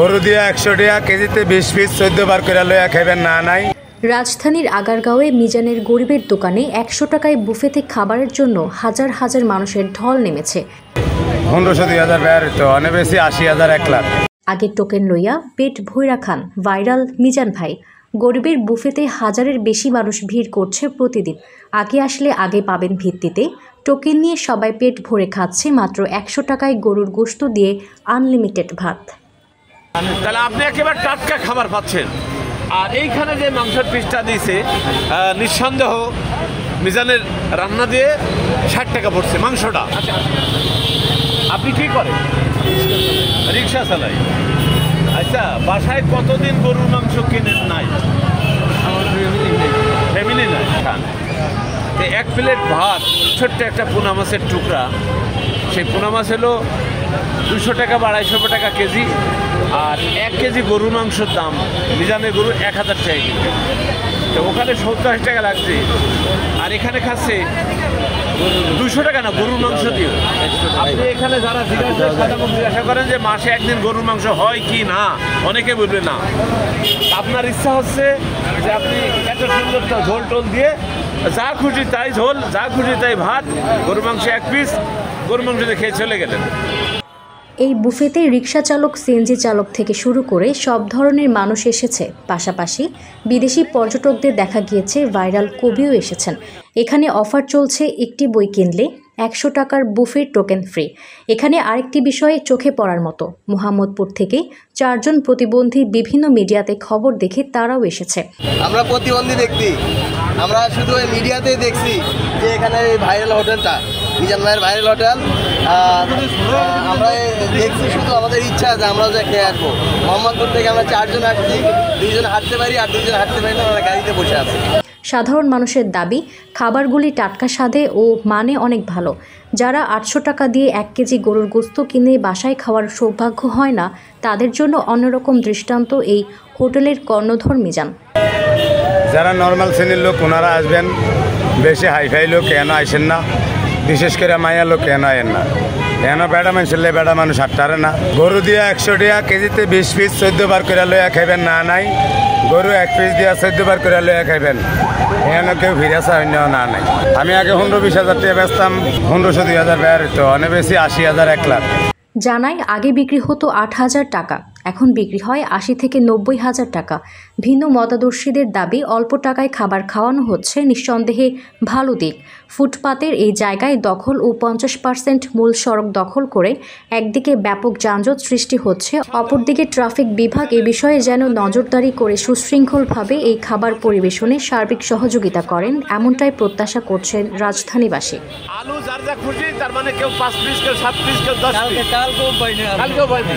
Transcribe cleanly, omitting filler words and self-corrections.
গরু দিয়ে 100 টাকা কেজিতে 20 পিস 14 বার করে লইয়া খাইবেন না নাই। রাজধানীর আগারগাঁওয়ে মিজানের গরিবের দোকানে 100 টাকায় বুফেতে খাবারের জন্য হাজার হাজার মানুষের ঢল নেমেছে। 1500-2000 ব্যয় তো অনেক বেশি 80,000 1 লাখ। আগে টোকেন লইয়া পেট ভইরা খান ভাইরাল মিজান ভাই। গরিবের বুফেতে হাজারের বেশি মানুষ ভিড় করছে প্রতিদিন। আগে আসলে আগে পাবেন ভিত্তিতে টোকেন নিয়ে সবাই পেট ভরে খাচ্ছে মাত্র 100 টাকায় গরুর গোশত দিয়ে আনলিমিটেড ভাত। তাহলে আপনি একেবারে টাটকা খাবার পাচ্ছেন। আর এইখানে যে মাংসের পিসটা দিয়েছে নিঃসন্দেহ মিজানের রান্না দিয়ে 60 টাকা পড়ছে মাংসটা। আচ্ছা, আপনি কি করেন? রিক্সা চালাই। আচ্ছা, বাসায় কতদিন গরুর মাংস কিনেন নাই? ফ্যামিলি নাই। এক প্লেট ভাত, ছোট্ট একটা পোনা মাছের টুকরা, সেই পোনা মাছ হলো 200 টাকা বা 250 টাকা কেজি। আর 1 কেজি গরুর মাংসের দাম মিজানের গরু 1000 টাকা কেজি। তো ওখানে 70-80 টাকা লাগছে, আর এখানে খাচ্ছে 200 টাকা না গরুর মাংস দিয়ে। আপনি এখানে যারা জিজ্ঞাসা করেন যে মাসে একদিন গরুর মাংস হয় কি না, অনেকে বলবে না। আপনার ইচ্ছা হচ্ছে যে আপনি এত সুন্দর ঝোল টোল দিয়ে যা খুশি তাই ঝোল, যা খুশি তাই ভাত, গরুর মাংস 1 পিস, গরুর মাংস দিয়ে খেয়ে চলে গেলেন। এই বুফেতে রিক্সা চালক, সিএনজি চালক থেকে শুরু করে সব ধরনের মানুষ এসেছে। পাশাপাশি বিদেশি পর্যটকদের দেখা গিয়েছে, ভাইরাল কবিও এসেছেন। এখানে অফার চলছে, একটি বই কিনলে 100 টাকার বুফে টোকেন ফ্রি। এখানে আরেকটি বিষয়ে চোখে পড়ার মতো, মোহাম্মদপুর থেকে 4 জন প্রতিবন্ধী বিভিন্ন মিডিয়াতে খবর দেখে তারাও এসেছে। আমরা প্রতিবন্ধী ব্যক্তি, আমরা শুধু মিডিয়াতেই দেখছি যে এখানে ভাইরাল হোটেলটা মিজান ভাইয়ের ভাইরাল হোটেল, আমরা দেখছি। শুধু আমাদের ইচ্ছা আছে আমরা যে খেয়ে আসবো। মোহাম্মদপুর থেকে আমরা 4 জন আসছি, 2 জন হাঁটতে পারি আর 2 জন হাঁটতে পারি না, আমরা গাড়িতে বসে আছি। সাধারণ মানুষের দাবি, খাবারগুলি টাটকা স্বাদে ও মানে অনেক ভালো। যারা 800 টাকা দিয়ে 1 কেজি গরুর গোশত কিনে বাসায় খাওয়ার সৌভাগ্য হয় না, তাদের জন্য অন্যরকম দৃষ্টান্ত এই হোটেলের কর্ণধর মিজান। যারা নর্মাল শ্রেণীর লোক ওনারা আসবেন, বেশি হাইফাই লোক কেন আসেন না, বিশেষ করে মায়া লোক কেন আয়েন না। কেন বেড়া মানুষের বেড়া মানুষ হাঁটতে না। গরু দিয়ে 100 টাকা কেজিতে 20 পিস 14 বার করে লইয়া খাইবেন না নাই। গরু 1 পিস দিয়ে 14 বার করে লইয়া খাইবেন, এন কেউ ফিরেছে অন্য না নাই। আমি আগে 15-20 হাজার টাকা বেচতাম, 1500-2000 ব্যয় তো অনেক বেশি 80,000 1 লাখ। জানায় আগে বিক্রি হতো 8,000 টাকা, এখন বিক্রি হয় 80 থেকে 90,000 টাকা। ভিন্ন মতাদর্শীদের দাবি, অল্প টাকায় খাবার খাওয়ানো হচ্ছে নিঃসন্দেহে ভালো দিক। ফুটপাতের এই জায়গায় দখল ও 50% মূল সড়ক দখল করে একদিকে ব্যাপক যানজট সৃষ্টি হচ্ছে, অপরদিকে ট্রাফিক বিভাগ এ বিষয়ে যেন নজরদারি করে সুশৃঙ্খলভাবে এই খাবার পরিবেশনে সার্বিক সহযোগিতা করেন, এমনটাই প্রত্যাশা করছেন রাজধানীবাসী। আলু যার যা খুশি, তার মানে কেউ 5 পিস, কেউ 7 পিস, কেউ 10 পিস, কালকেও পাইনি।